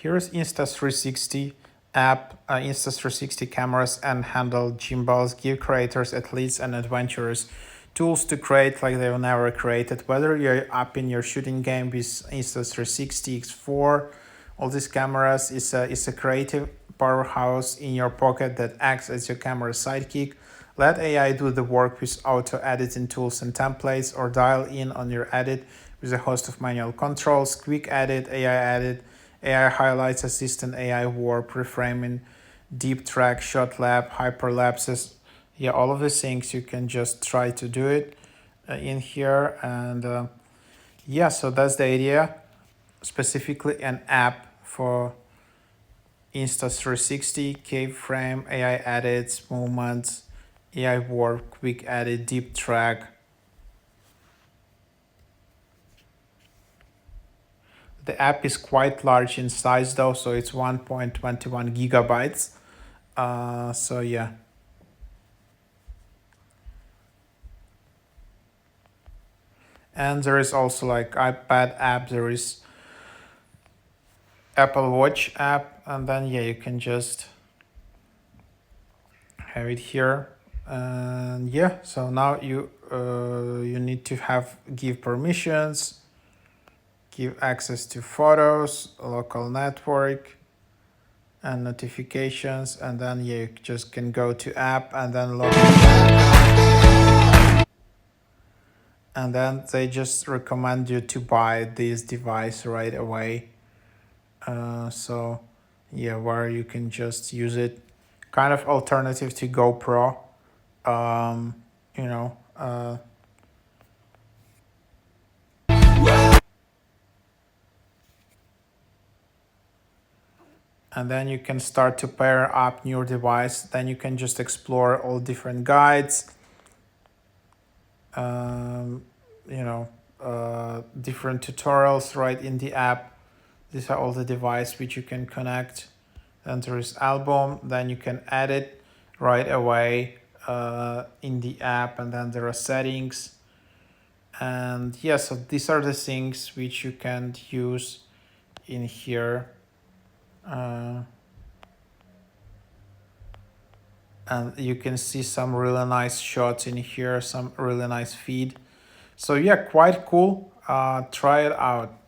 Here's Insta 360 app. Insta 360 cameras and handle gimbals give creators, athletes, and adventurers tools to create like they've never created. Whether you're up in your shooting game with Insta 360 X4, all these cameras is a creative powerhouse in your pocket that acts as your camera sidekick. Let AI do the work with auto editing tools and templates, or dial in on your edit with a host of manual controls: quick edit, AI highlights, assistant, AI warp, reframing, deep track, shot lab, hyperlapses. Yeah, all of these things you can just try to do it in here. And yeah, so that's the idea. Specifically an app for Insta 360, keyframe, AI edits, movements, AI warp, quick edit, deep track. The app is quite large in size though, so it's 1.21 gigabytes. So yeah. And there is also like iPad app, there is Apple Watch app, and then yeah, you can just have it here. And yeah, so now you need to give permissions, give access to photos, local network, and notifications, and then yeah, you just can go to app and then log in. And then they just recommend you to buy this device right away. So yeah, where you can just use it, kind of alternative to GoPro. Um, you know, and then you can start to pair up your device. Then you can just explore all different guides, um, you know, different tutorials right in the app. These are all the devices which you can connect. Then there is album, then you can edit right away in the app, and then there are settings. And yeah, so these are the things which you can use in here. And you can see some really nice shots in here, some really nice feed. So yeah, quite cool. Try it out.